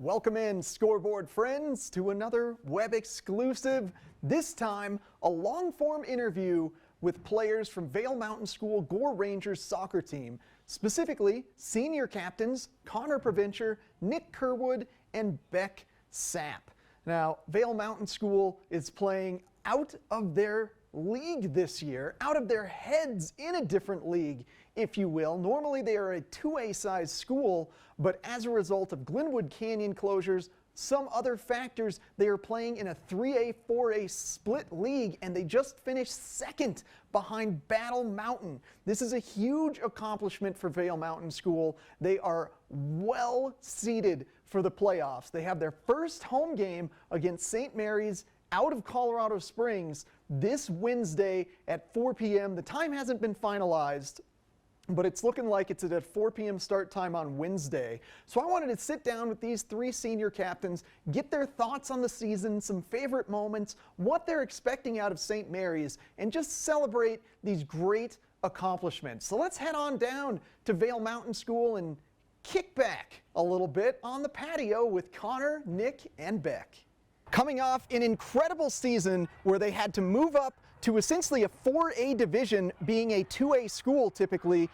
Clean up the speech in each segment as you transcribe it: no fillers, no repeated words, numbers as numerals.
Welcome in, Scoreboard friends, to another web exclusive, this time a long-form interview with players from Vail Mountain School Gore Rangers soccer team, specifically senior captains Connor Provencher, Nick Kirwood, and Beck Sapp. Now, Vail Mountain School is playing out of their league this year, out of their heads in a different league, if you will. Normally they are a 2A size school, but as a result of Glenwood Canyon closures, some other factors, they are playing in a 3A, 4A split league, and they just finished second behind Battle Mountain. This is a huge accomplishment for Vail Mountain School. They are well seeded for the playoffs. They have their first home game against St. Mary's out of Colorado Springs this Wednesday at 4 p.m. The time hasn't been finalized, but it's looking like it's at a 4 p.m. start time on Wednesday. So I wanted to sit down with these three senior captains, get their thoughts on the season, some favorite moments, what they're expecting out of St. Mary's, and just celebrate these great accomplishments. So let's head on down to Vail Mountain School and kick back a little bit on the patio with Connor, Nick, and Beck. Coming off an incredible season where they had to move up to essentially a 4A division, being a 2A school typically,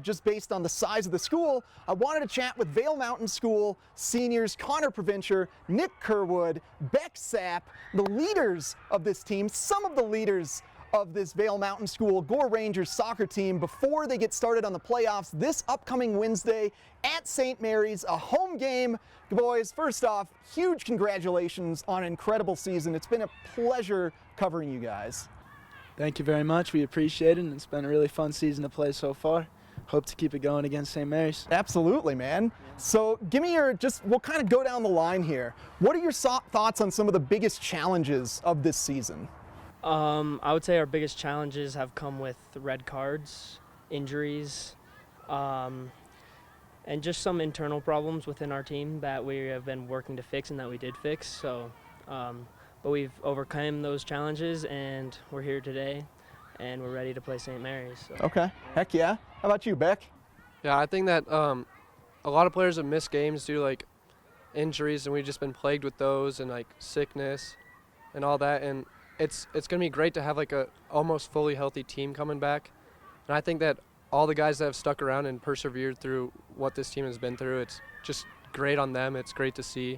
just based on the size of the school, I wanted to chat with Vail Mountain School seniors Connor Provencher, Nick Kirwood, Beck Sapp, the leaders of this team, some of the leaders of this Vail Mountain School Gore Rangers soccer team before they get started on the playoffs this upcoming Wednesday at St. Mary's, a home game. Boys, first off, huge congratulations on an incredible season. It's been a pleasure covering you guys. Thank you very much. We appreciate it, and it's been a really fun season to play so far. Hope to keep it going against St. Mary's. Absolutely, man. Yeah. So give me we'll kind of go down the line here. What are your thoughts on some of the biggest challenges of this season? I would say our biggest challenges have come with red cards, injuries, and just some internal problems within our team that we have been working to fix and that we did fix. So, but we've overcome those challenges, and we're here today, and we're ready to play St. Mary's. So. Okay, heck yeah. How about you, Beck? Yeah, I think that a lot of players have missed games due to like injuries, and we've just been plagued with those and like sickness and all that. And it's going to be great to have like a almost fully healthy team coming back. And I think that all the guys that have stuck around and persevered through what this team has been through, it's just great on them. It's great to see.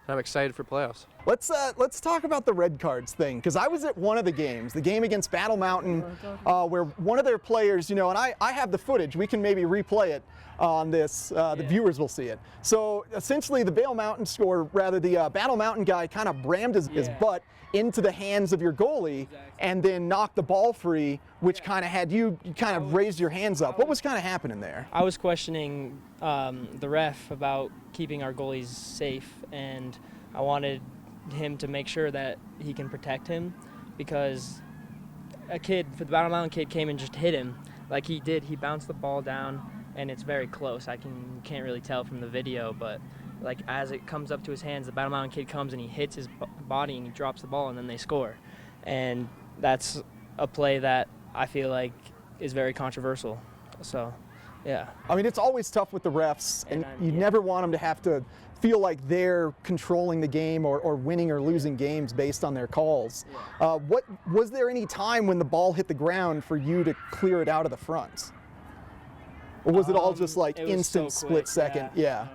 And I'm excited for playoffs. Let's talk about the red cards thing, because I was at one of the games, the game against Battle Mountain, where one of their players, and I have the footage. We can maybe replay it on this. The viewers will see it. So essentially, the Vail Mountain the Battle Mountain guy kind of rammed his butt into the hands of your goalie and then knocked the ball free, which kind of had you kind of raised your hands up. What was kind of happening there? I was questioning the ref about keeping our goalies safe, and I wanted him to make sure that he can protect him, because the Battle Mountain kid came and just hit him like he did. He bounced the ball down, and it's very close. Can't really tell from the video, but like as it comes up to his hands, the Battle Mountain kid comes and he hits his body and he drops the ball, and then they score. And that's a play that I feel like is very controversial. So, yeah. I mean, it's always tough with the refs, and you never want them to have to feel like they're controlling the game or winning or losing games based on their calls. Yeah. Was there any time when the ball hit the ground for you to clear it out of the front? Or was it all just like instant split second? Yeah.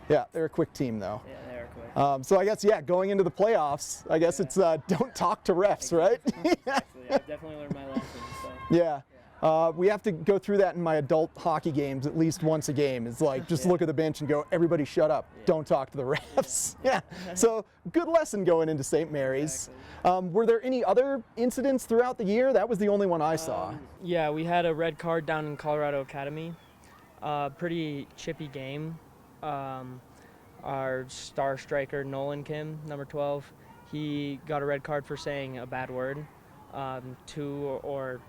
Yeah, they're a quick team though. Yeah, they are quick. So I guess, going into the playoffs, I guess it's don't talk to refs, right? Exactly. I've definitely learned my lesson. So. Yeah. We have to go through that in my adult hockey games at least once a game. It's like, just look at the bench and go, everybody shut up. Yeah. Don't talk to the refs. Yeah. So good lesson going into St. Mary's. Exactly. Were there any other incidents throughout the year? That was the only one I saw. Yeah, we had a red card down in Colorado Academy. Pretty chippy game. Our star striker, Nolan Kim, number 12, he got a red card for saying a bad word to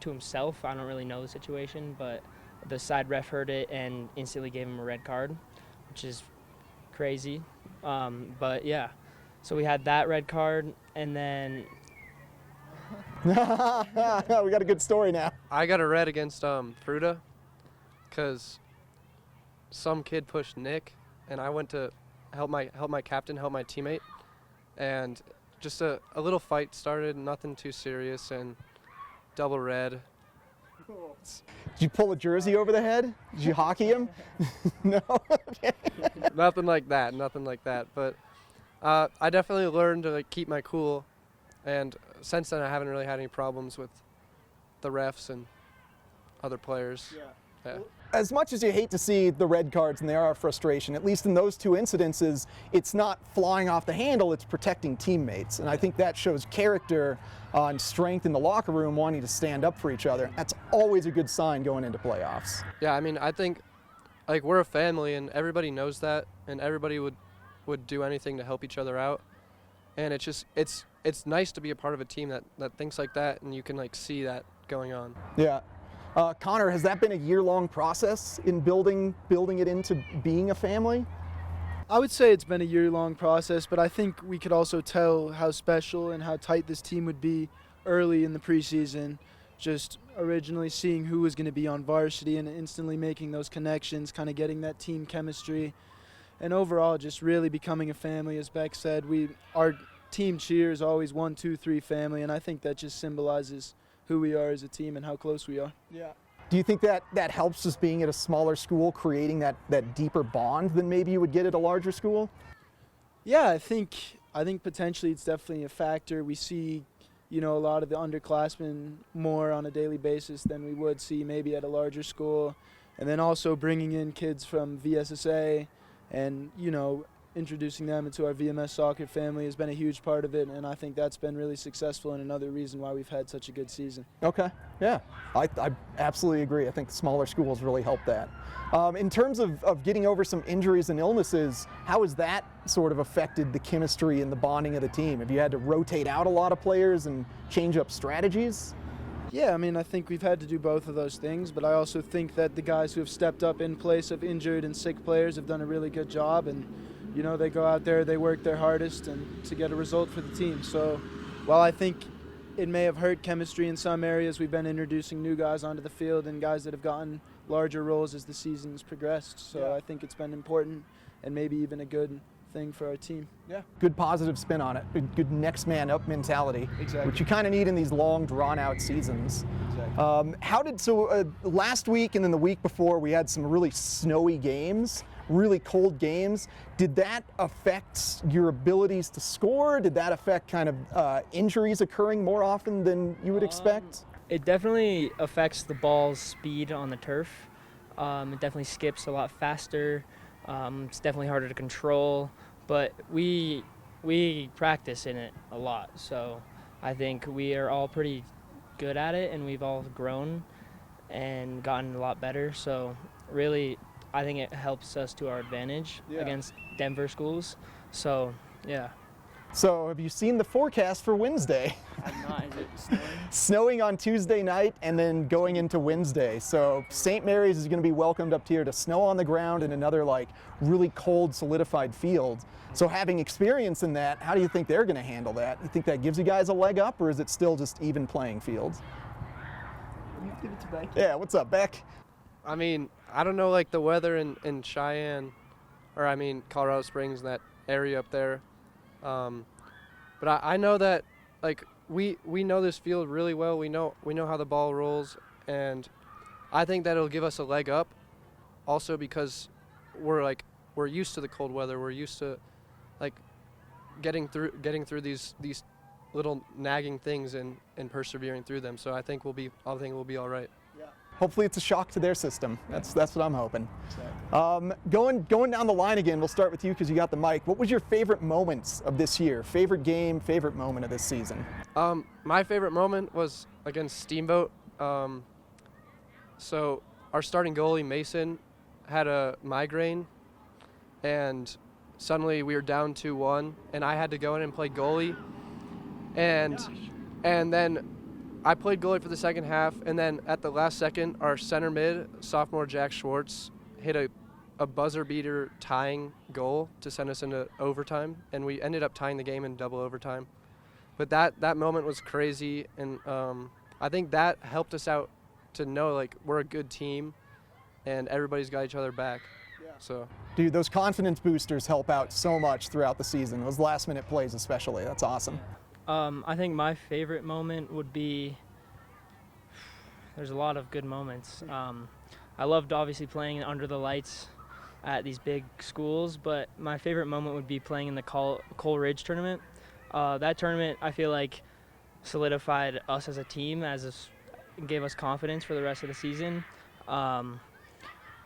himself. I don't really know the situation, but the side ref heard it and instantly gave him a red card, which is crazy. But yeah, so we had that red card, and then we got a good story now. I got a red against Fruta because some kid pushed Nick and I went to help my captain, help my teammate, and just a little fight started, nothing too serious, and double red. Did you pull a jersey over the head? Did you hockey him? No? Okay. Nothing like that, but I definitely learned to like keep my cool, and since then I haven't really had any problems with the refs and other players. Yeah. As much as you hate to see the red cards and they are a frustration, at least in those two incidences, it's not flying off the handle, it's protecting teammates. And I think that shows character and strength in the locker room, wanting to stand up for each other. That's always a good sign going into playoffs. Yeah, I mean, I think like we're a family and everybody knows that, and everybody would do anything to help each other out. And it's just, it's nice to be a part of a team that thinks like that, and you can like see that going on. Yeah. Connor, has that been a year-long process in building it into being a family? I would say it's been a year-long process, but I think we could also tell how special and how tight this team would be early in the preseason. Just originally seeing who was going to be on varsity and instantly making those connections, kind of getting that team chemistry, and overall just really becoming a family. As Beck said, our team cheer is always 1, 2, 3 family, and I think that just symbolizes who we are as a team and how close we are. Yeah. Do you think that helps us being at a smaller school, creating that deeper bond than maybe you would get at a larger school? Yeah, I think potentially it's definitely a factor. We see, a lot of the underclassmen more on a daily basis than we would see maybe at a larger school. And then also bringing in kids from VSSA and, introducing them into our VMS soccer family has been a huge part of it, and I think that's been really successful and another reason why we've had such a good season. Okay, yeah, I absolutely agree. I think smaller schools really help that. In terms of getting over some injuries and illnesses, how has that sort of affected the chemistry and the bonding of the team? Have you had to rotate out a lot of players and change up strategies? Yeah, I mean, I think we've had to do both of those things, but I also think that the guys who have stepped up in place of injured and sick players have done a really good job, and they go out there, they work their hardest and to get a result for the team. So while I think it may have hurt chemistry in some areas, we've been introducing new guys onto the field and guys that have gotten larger roles as the season's progressed. So yeah. I think it's been important and maybe even a good thing for our team. Yeah, good positive spin on it. Good next man up mentality, exactly. Which you kind of need in these long, drawn-out seasons. Exactly. Last week and then the week before, we had some really snowy games, really cold games. Did that affect your abilities to score? Did that affect kind of injuries occurring more often than you would expect? It definitely affects the ball's speed on the turf. It definitely skips a lot faster. It's definitely harder to control, but we practice in it a lot, so I think we are all pretty good at it, and we've all grown and gotten a lot better. So really, I think it helps us to our advantage against Denver schools. So yeah. So have you seen the forecast for Wednesday? I'm not. Is it snowing? Snowing on Tuesday night and then going into Wednesday. So St. Mary's is going to be welcomed up here to snow on the ground in another really cold solidified field. So having experience in that, how do you think they're going to handle that? You think that gives you guys a leg up, or is it still just even playing field? Give it to Beck. Yeah, what's up, Beck? I mean, I don't know the weather in Cheyenne, or Colorado Springs, that area up there. But I know that we know this field really well. We know how the ball rolls, and I think that it'll give us a leg up. Also because we're used to the cold weather. We're used to getting through these little nagging things and persevering through them. So I think we'll be all right. Yeah. Hopefully it's a shock to their system. That's what I'm hoping. Going down the line again, we'll start with you because you got the mic. What was your favorite moments of this year? Favorite game, favorite moment of this season? My favorite moment was against Steamboat. So our starting goalie, Mason, had a migraine, and suddenly we were down 2-1, and I had to go in and play goalie. And then I played goalie for the second half, and then at the last second, our center mid, sophomore Jack Schwartz, hit a buzzer beater tying goal to send us into overtime, and we ended up tying the game in double overtime. But that moment was crazy, and I think that helped us out to know we're a good team, and everybody's got each other back. Yeah. So. Dude, those confidence boosters help out so much throughout the season. Those last-minute plays especially. That's awesome. I think my favorite moment would be, there's a lot of good moments. I loved obviously playing under the lights at these big schools, but my favorite moment would be playing in the Cole Ridge tournament. That tournament, I feel like, solidified us as a team, gave us confidence for the rest of the season.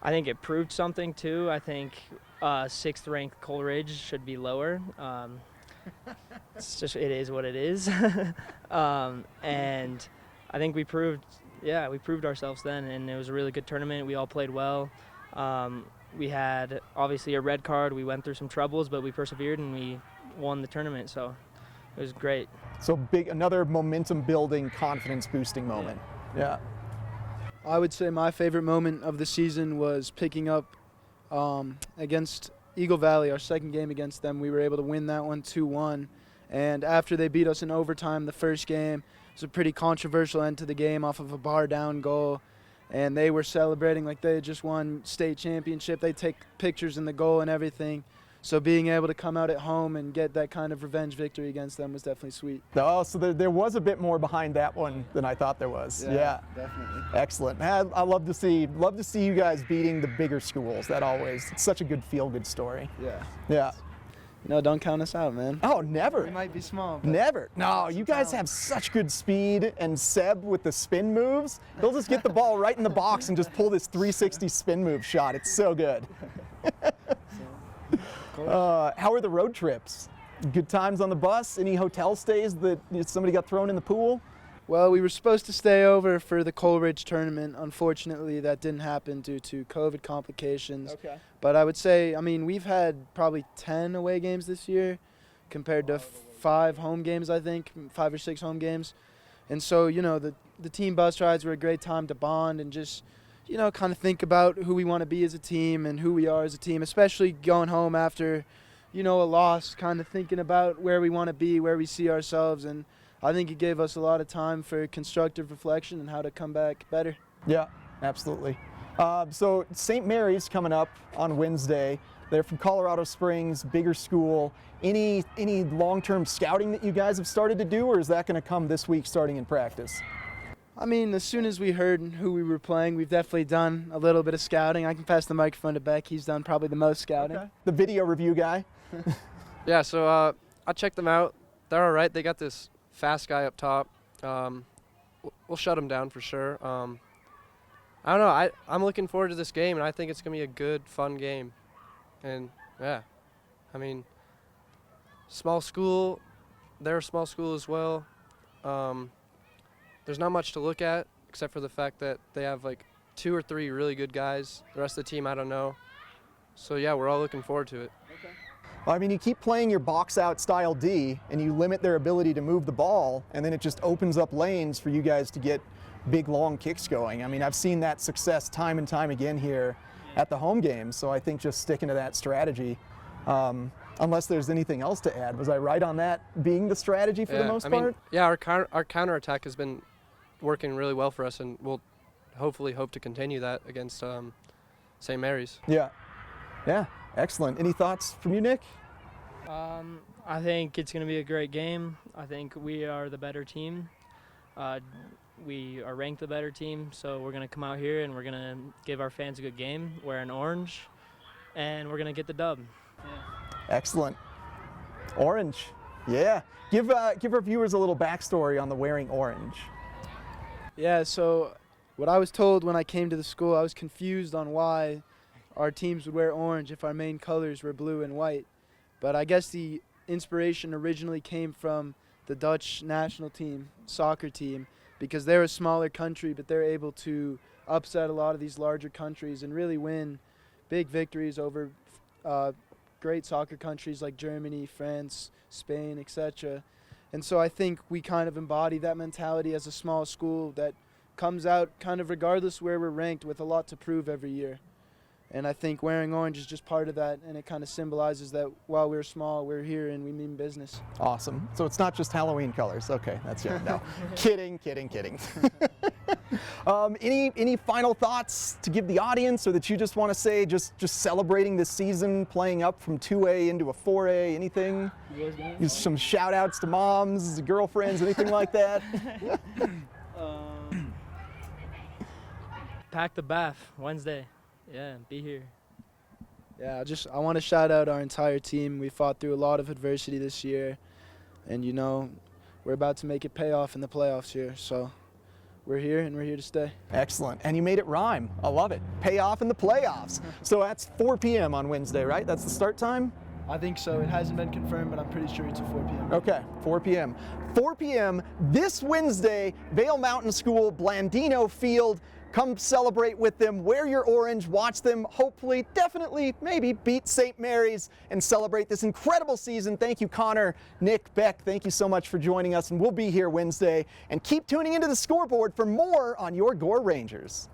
I think it proved something too. I think 6th ranked Cole Ridge should be lower. It is what it is. And I think we proved ourselves then, and it was a really good tournament. We all played well. We had obviously a red card. We went through some troubles, but we persevered and we won the tournament. So it was great. So another momentum building, confidence boosting moment. Yeah. I would say my favorite moment of the season was picking up against Eagle Valley, our second game against them. We were able to win that one 2-1. And after they beat us in overtime the first game, it was a pretty controversial end to the game off of a bar down goal. And they were celebrating like they had just won state championship. They take pictures in the goal and everything. So being able to come out at home and get that kind of revenge victory against them was definitely sweet. Oh, so there was a bit more behind that one than I thought there was. Yeah. Definitely. Excellent. I love to see you guys beating the bigger schools. It's such a good feel-good story. Yeah. Yeah. No, don't count us out, man. Oh, never. We might be small, but Never. No, you guys have such good speed, and Seb with the spin moves, he'll just get the ball right in the box and just pull this 360 spin move shot. It's so good. How are the road trips? Good times on the bus? Any hotel stays that somebody got thrown in the pool? Well, we were supposed to stay over for the Cole Ridge tournament. Unfortunately, that didn't happen due to COVID complications. Okay. But I would say, we've had probably 10 away games this year compared to 5 home games, I think, 5 or 6 home games. And so, the team bus rides were a great time to bond and just, kind of think about who we want to be as a team and who we are as a team, especially going home after, a loss, kind of thinking about where we want to be, where we see ourselves. And I think it gave us a lot of time for constructive reflection and how to come back better. Yeah, absolutely. So St. Mary's coming up on Wednesday. They're from Colorado Springs, bigger school. Any long-term scouting that you guys have started to do, or is that going to come this week starting in practice? As soon as we heard who we were playing, we've definitely done a little bit of scouting. I can pass the microphone to Beck. He's done probably the most scouting. Okay. The video review guy. Yeah, so I checked them out. They're all right. They got this fast guy up top. We'll shut him down for sure. I don't know. I'm looking forward to this game, and I think it's going to be a good, fun game. And, yeah, small school. They're a small school as well. There's not much to look at except for the fact that they have, 2 or 3 really good guys. The rest of the team, I don't know. So, yeah, we're all looking forward to it. Okay. Well, you keep playing your box-out style D, and you limit their ability to move the ball, and then it just opens up lanes for you guys to get big, long kicks going. I've seen that success time and time again here at the home games, so I think just sticking to that strategy, unless there's anything else to add. Was I right on that being the strategy for the most part? Yeah, our counterattack has been working really well for us, and we'll hopefully hope to continue that against St. Mary's. Yeah. Yeah, excellent. Any thoughts from you, Nick? I think it's going to be a great game. I think we are the better team. We are ranked the better team, so we're going to come out here and we're going to give our fans a good game, wearing orange, and we're going to get the dub. Yeah. Excellent. Orange. Yeah. Give our viewers a little backstory on the wearing orange. Yeah, so what I was told when I came to the school, I was confused on why our teams would wear orange if our main colors were blue and white. But I guess the inspiration originally came from the Dutch national team, soccer team, because they're a smaller country, but they're able to upset a lot of these larger countries and really win big victories over great soccer countries like Germany, France, Spain, etc. And so I think we kind of embody that mentality as a small school that comes out kind of regardless where we're ranked with a lot to prove every year. And I think wearing orange is just part of that, and it kind of symbolizes that while we're small, we're here and we mean business. Awesome. So it's not just Halloween colors. Okay, that's it. No. Kidding. Any final thoughts to give the audience, or that you just want to say, just celebrating this season, playing up from 2A into a 4A, anything? Some shout outs to moms, girlfriends, anything like that? Pack the bath Wednesday. Yeah, be here. Yeah, I want to shout out our entire team. We fought through a lot of adversity this year, and we're about to make it pay off in the playoffs here. So we're here, and we're here to stay. Excellent. And you made it rhyme. I love it. Pay off in the playoffs. So that's 4 p.m. on Wednesday, right? That's the start time? I think so. It hasn't been confirmed, but I'm pretty sure it's at 4 p.m. Okay, 4 p.m. 4 p.m. this Wednesday, Vail Mountain School, Blandino Field. Come celebrate with them, wear your orange, watch them hopefully, definitely, maybe beat St. Mary's and celebrate this incredible season. Thank you, Connor, Nick, Beck, thank you so much for joining us, and we'll be here Wednesday. And keep tuning into the Scoreboard for more on your Gore Rangers.